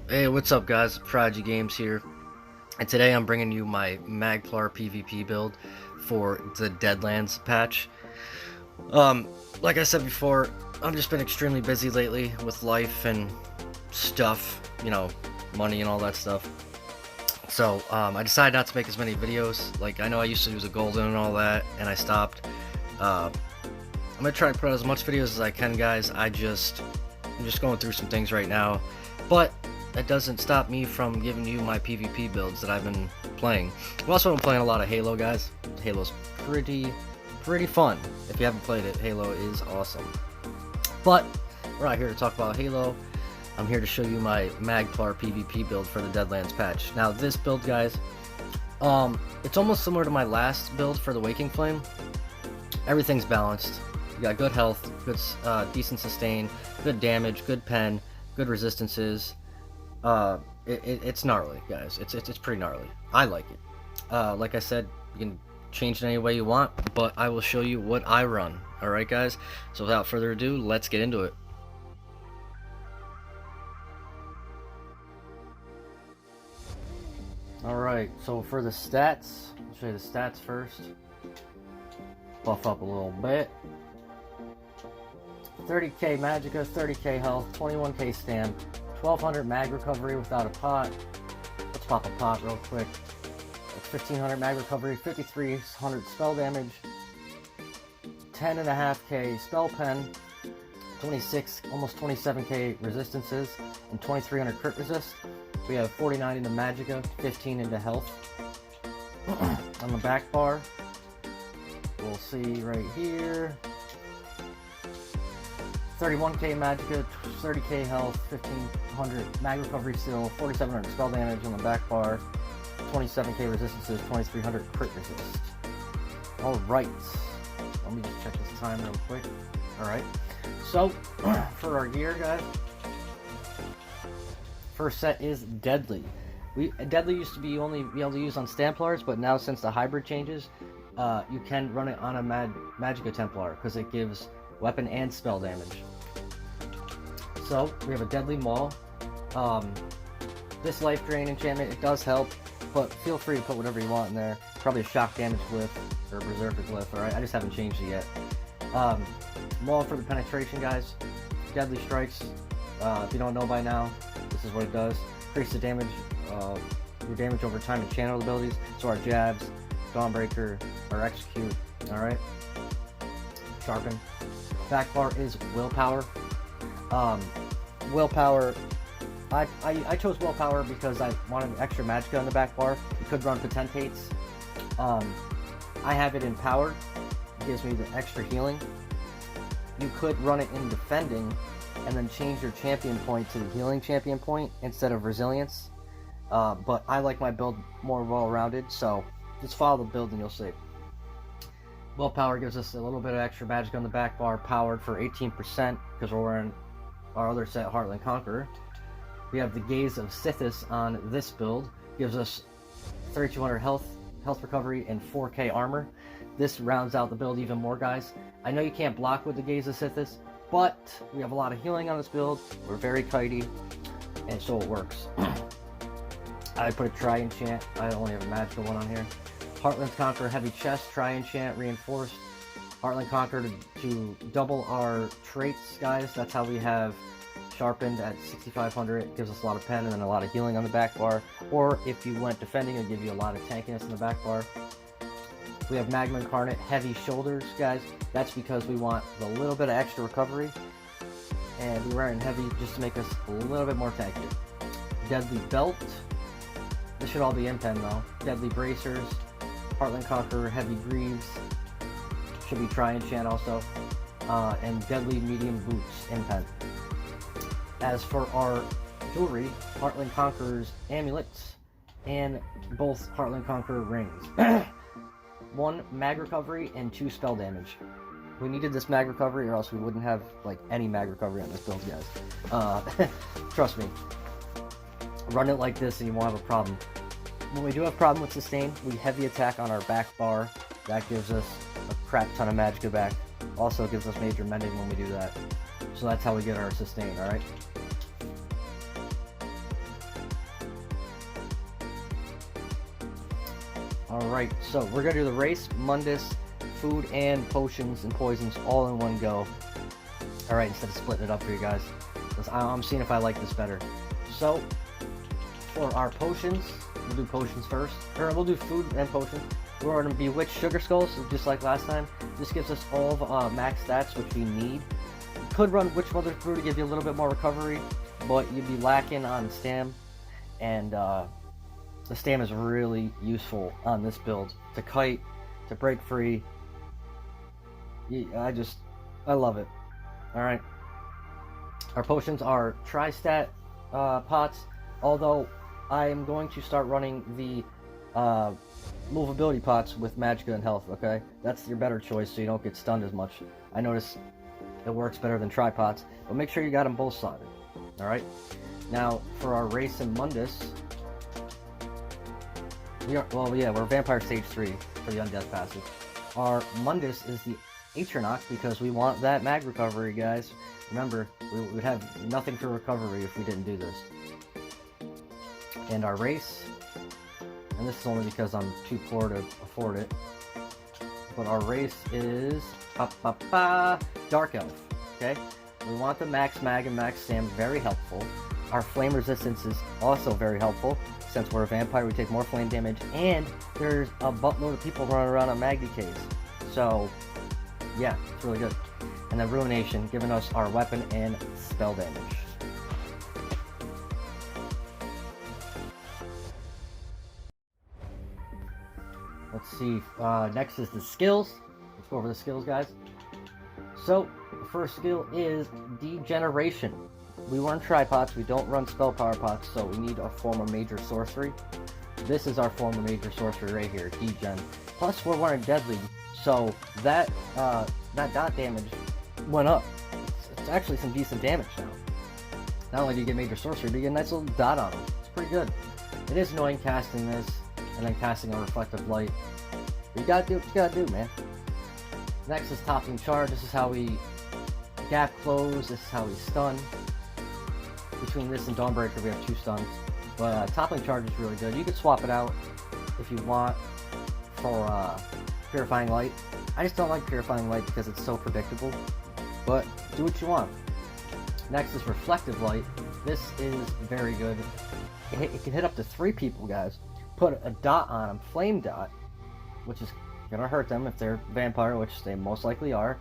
Hey, what's up guys? Prodigy Games here, and today I'm bringing you my Magplar PvP build for the Deadlands patch. Um, like I said before, I've just been extremely busy lately with life and stuff, money and all that stuff. So, I decided not to make as many videos. Like, I know I used to do the golden and all that, and I stopped. I'm gonna try to put out as much videos as I can, guys. I'm just going through some things right now, but that doesn't stop me from giving you my PvP builds that I've been playing. I've also been playing a lot of Halo, guys. Halo's pretty fun. If you haven't played it, Halo is awesome. But we're not here to talk about Halo. I'm here to show you my Magplar PvP build for the Deadlands patch. Now this build, guys, it's almost similar to my last build for the Waking Flame. Everything's balanced. You got good health, good decent sustain, good damage, good pen, good resistances. It's gnarly, guys. It's pretty gnarly. I like it. Like I said, you can change it any way you want, but I will show you what I run. Alright, guys? So without further ado, let's get into it. Alright, so for the stats, I'll show you the stats first. Buff up a little bit. 30k Magicka, 30k health, 21k stam, 1200 mag recovery without a pot. Let's pop a pot real quick. That's 1500 mag recovery, 5300 spell damage, 10.5k spell pen, 26, almost 27k resistances, and 2300 crit resist. We have 49 into Magicka, 15 into health. On the back bar, we'll see right here. 31k Magicka, 30k health, 1500 mag recovery still, 4700 spell damage on the back bar, 27k resistances, 2300 crit resist. Alright, let me just check this time real quick. Alright, so for our gear, guys, first set is Deadly. Deadly used to be only be able to use on Templars, but now since the hybrid changes, you can run it on a Magicka Templar because it gives weapon and spell damage. So we have a Deadly Maul. This life drain enchantment, it does help, but feel free to put whatever you want in there. Probably a shock damage glyph or a berserker glyph. Alright, I just haven't changed it yet. Maul for the penetration, guys. Deadly strikes. If you don't know by now, this is what it does. Increase the damage, your damage over time and channel abilities. So our jabs, Dawnbreaker, our execute. Alright. Sharpen. Back bar is willpower. Willpower, I chose willpower because I wanted extra magicka on the back bar. You could run potentates. I have it in powered. It gives me the extra healing. You could run it in defending and then change your champion point to the healing champion point instead of resilience. But I like my build more well-rounded, so just follow the build and you'll see. Willpower gives us a little bit of extra magic on the back bar, powered for 18% because we're wearing our other set, Heartland Conqueror. We have the Gaze of Sithis on this build, gives us 3200 health recovery, and 4k armor. This rounds out the build even more, guys. I know you can't block with the Gaze of Sithis, but we have a lot of healing on this build. We're very kitey, and so it works. I put a Tri-Enchant. I only have a magical one on here. Heartland Conqueror Heavy Chest, Tri-Enchant, Reinforced. Heartland Conqueror to double our traits, guys. That's how we have Sharpened at 6500. It gives us a lot of pen and then a lot of healing on the back bar. Or if you went defending, it'd give you a lot of tankiness in the back bar. We have Magma Incarnate Heavy Shoulders, guys. That's because we want a little bit of extra recovery. And we're wearing heavy just to make us a little bit more tanky. Deadly Belt. This should all be in pen though. Deadly Bracers. Heartland Conqueror Heavy Greaves. Should be Tri-Enchant also. And Deadly Medium Boots in pen. As for our jewelry, Heartland Conqueror's amulets and both Heartland Conqueror rings. 1 mag recovery and 2 spell damage. We needed this mag recovery or else we wouldn't have like any mag recovery on this build, guys. Trust me. Run it like this and you won't have a problem. When we do have a problem with sustain, we heavy attack on our back bar. That gives us a crap ton of magicka back. Also gives us major mending when we do that. So that's how we get our sustain, alright? Alright, so we're gonna do the race, Mundus, food, and potions and poisons all in one go. Alright, instead of splitting it up for you guys. I'm seeing if I like this better. So, for our potions, we'll do potions first. Or we'll do food and potions. We're going to bewitch sugar skulls, just like last time. This gives us all of max stats, which we need. You could run Witch Mother through to give you a little bit more recovery, but you'd be lacking on stam. And the stam is really useful on this build. To kite, to break free. I love it. Alright. Our potions are tri-stat pots, although I am going to start running the movability pots with magicka and health, okay? That's your better choice so you don't get stunned as much. I notice it works better than tri-pots, but make sure you got them both slotted. Alright? Now, for our race in Mundus, we're Vampire Stage 3 for the Undeath passive. Our Mundus is the Atronach because we want that mag recovery, guys. Remember, we would have nothing for recovery if we didn't do this. And our race, and this is only because I'm too poor to afford it, but our race is Dark Elf, okay? We want the max mag and max stam, very helpful. Our flame resistance is also very helpful. Since we're a vampire, we take more flame damage, and there's a buttload of people running around on mag decays. So, yeah, it's really good. And then Ruination, giving us our weapon and spell damage. Let's see, next is the skills. Let's go over the skills, guys. So, the first skill is Degeneration. We run tripods, we don't run spell power pots, so we need a form of major sorcery. This is our form of major sorcery right here, Degen. Plus, we're wearing Deadly, so that dot damage went up. It's actually some decent damage now. Not only do you get major sorcery, but you get a nice little dot on them. It's pretty good. It is annoying casting this, and then casting a reflective light. But you gotta do what you gotta do, man. Next is Toppling Charge. This is how we gap close, this is how we stun. Between this and Dawnbreaker, we have 2 stuns. But Toppling Charge is really good. You could swap it out if you want for Purifying Light. I just don't like Purifying Light because it's so predictable. But do what you want. Next is Reflective Light. This is very good. It can hit up to 3 people, guys. Put a dot on them, flame dot, which is gonna hurt them if they're vampire, which they most likely are.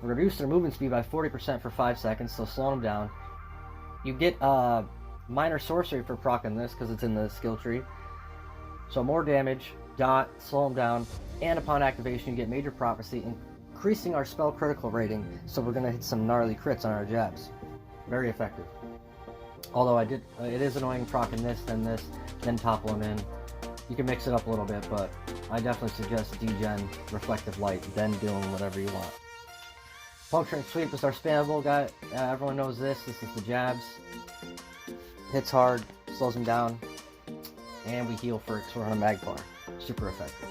Reduce their movement speed by 40% for 5 seconds, so slow them down. You get minor sorcery for proccing this because it's in the skill tree. So more damage, dot, slow them down, and upon activation you get major prophecy, increasing our spell critical rating, so we're gonna hit some gnarly crits on our jabs. Very effective. Although it is annoying proccing this, then topple them in. You can mix it up a little bit, but I definitely suggest Degen, Reflective Light, then doing whatever you want. Puncturing Sweep is our spammable guy. Everyone knows this. This is the jabs. Hits hard, slows them down, and we heal for it. We're on a Magplar. Super effective.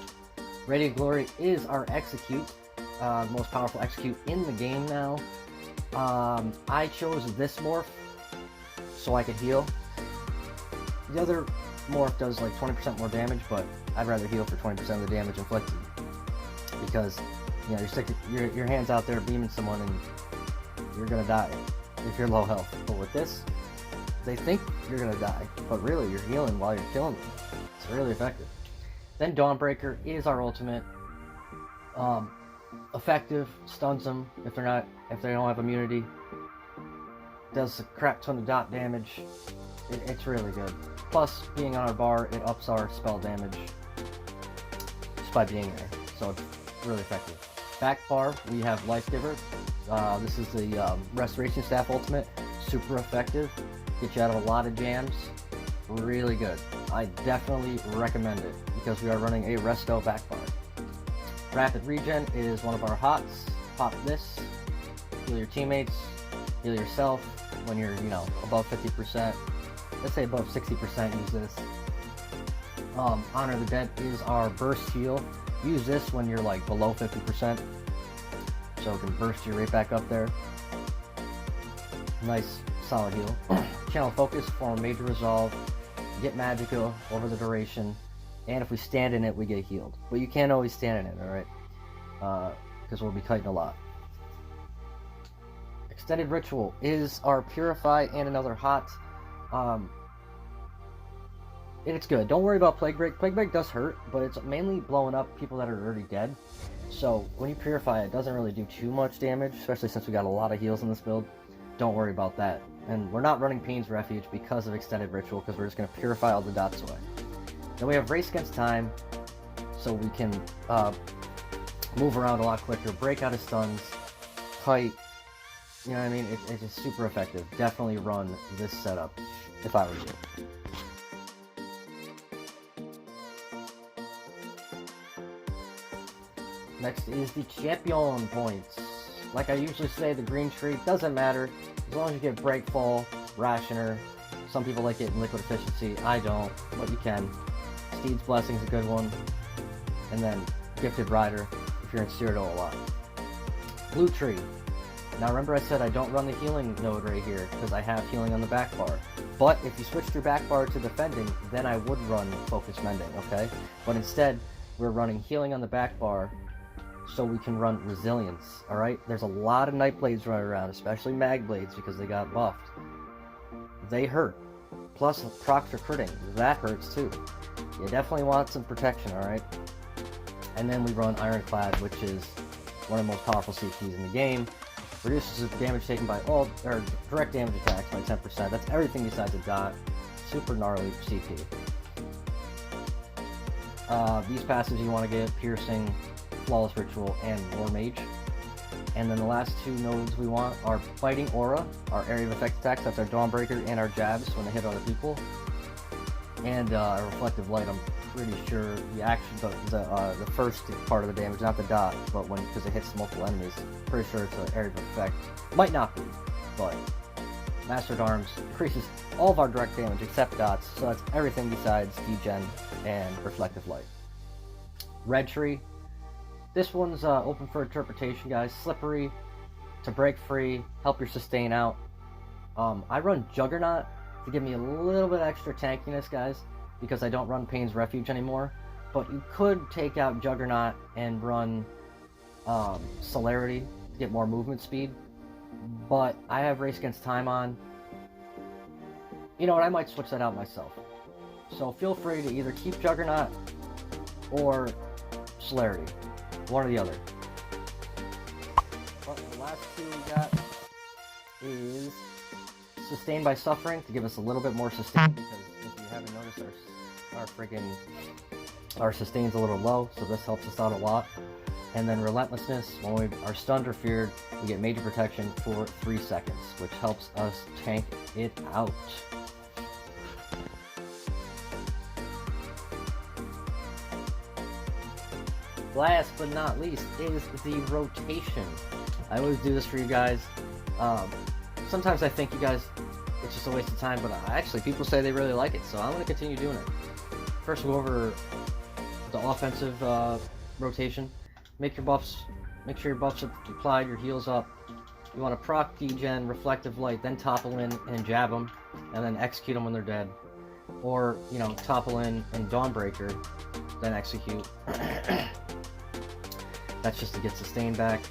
Radiant Glory is our execute. The most powerful execute in the game now. I chose this morph so I could heal. The other morph does like 20% more damage, but I'd rather heal for 20% of the damage inflicted. Because, you know, you're sticking your hands out there beaming someone and you're gonna die if you're low health. But with this, they think you're gonna die, but really you're healing while you're killing them. It's really effective. Then Dawnbreaker is our ultimate. Effective, stuns them if they don't have immunity. Does a crap ton of dot damage. It's really good. Plus, being on our bar, it ups our spell damage just by being there. So it's really effective. Back bar, we have Life Giver. This is the Restoration Staff ultimate. Super effective. Get you out of a lot of jams. Really good. I definitely recommend it because we are running a Resto back bar. Rapid Regen is one of our hots. Pop this. Heal your teammates. Heal yourself when you're, above 50%. Let's say above 60%, use this. Honor the Dead is our burst heal. Use this when you're like below 50%. So it can burst you right back up there. Nice, solid heal. Channel Focus for Major Resolve. Get Magicka over the duration. And if we stand in it, we get healed. But you can't always stand in it, alright? Because we'll be kiting a lot. Extended Ritual is our Purify and another hot. It's good. Don't worry about Plague Break. Plague Break does hurt, but it's mainly blowing up people that are already dead. So when you Purify, it doesn't really do too much damage, especially since we got a lot of heals in this build. Don't worry about that. And we're not running Pain's Refuge because of Extended Ritual, because we're just going to purify all the dots away. Then we have Race Against Time, so we can move around a lot quicker, break out of stuns, kite. You know what I mean? It's just super effective. Definitely run this setup if I were you. Next is the champion points. Like I usually say, the green tree doesn't matter as long as you get Breakfall, Rationer. Some people like it in Liquid Efficiency. I don't, but you can. Steed's Blessing is a good one. And then Gifted Rider if you're in Cyrodiil a lot. Blue tree. Now remember I said I don't run the healing node right here because I have healing on the back bar. But if you switched your back bar to defending, then I would run Focus Mending, okay? But instead, we're running healing on the back bar so we can run Resilience, alright? There's a lot of Nightblades running around, especially Magblades because they got buffed. They hurt. Plus, procs are critting. That hurts too. You definitely want some protection, alright? And then we run Ironclad, which is one of the most powerful CPs in the game. Reduces the damage taken by all, or direct damage attacks by 10%. That's everything besides a dot. Super gnarly CP. These passives you want to get Piercing, Flawless Ritual, and War Mage. And then the last two nodes we want are Biting Aura, our area of effect attacks, that's our Dawnbreaker, and our jabs when they hit other people. And Reflective Light, I'm pretty sure the first part of the damage, not the dot, but because it hits multiple enemies, pretty sure it's an area of effect. Might not be, but Mastered Arms increases all of our direct damage except dots, so that's everything besides degen and Reflective Light. Red Tree. This one's open for interpretation, guys. Slippery, to break free, help your sustain out. I run Juggernaut to give me a little bit extra tankiness, guys, because I don't run Pain's Refuge anymore. But you could take out Juggernaut and run Celerity to get more movement speed. But I have Race Against Time on. You know what, I might switch that out myself. So feel free to either keep Juggernaut or Celerity. One or the other. But the last two we got is Sustained by Suffering to give us a little bit more sustain, because if you haven't noticed, our sustain's a little low, so this helps us out a lot. And then Relentlessness, when we are stunned or feared, we get major protection for 3 seconds, which helps us tank it out. Last but not least is the rotation. I always do this for you guys. Sometimes I think you guys, it's just a waste of time, but actually people say they really like it, so I'm going to continue doing it. First, we'll go over the offensive rotation. Make sure your buffs are applied, your heals up. You want to proc, degen, Reflective Light, then topple in and jab them, and then execute them when they're dead. Or, you know, topple in and Dawnbreaker, then execute. That's just to get sustained back.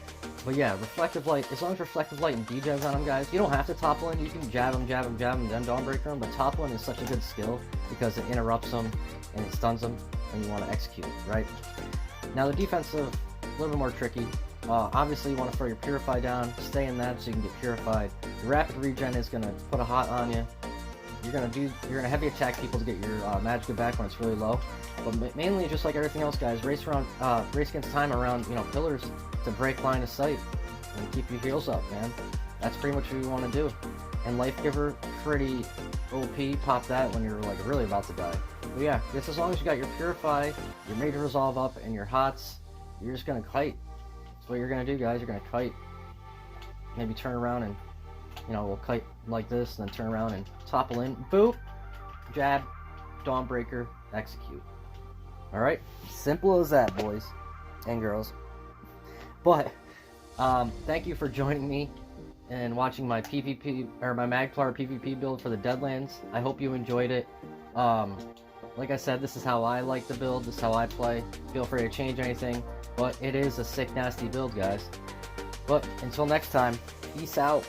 But yeah, Reflective Light, as long as Reflective Light and degens on them, guys, you don't have to topple in. You can jab them, and then Dawnbreaker them. But topple in is such a good skill because it interrupts them and it stuns them, and you want to execute, right? Now the defensive, a little bit more tricky. Obviously, you want to throw your Purify down, stay in that so you can get Purified. Your Rapid Regen is going to put a hot on you. You're gonna heavy attack people to get your Magicka back when it's really low. But mainly, just like everything else, guys, race against time around, you know, pillars to break line of sight and keep your heals up, man. That's pretty much what you want to do. And Life Giver, pretty OP. Pop that when you're like really about to die. But yeah, just as long as you got your Purify, your Major Resolve up, and your Hots, you're just gonna kite. That's what you're gonna do, guys. You're gonna kite. Maybe turn around and, you know, we'll kite like this, and then turn around and topple in. Boop! Jab, Dawnbreaker, execute. Alright? Simple as that, boys and girls. But, thank you for joining me and watching my PvP, or my Magplar PvP build for the Deadlands. I hope you enjoyed it. like I said, this is how I like to build, this is how I play. Feel free to change anything, but it is a sick, nasty build, guys. But until next time, peace out.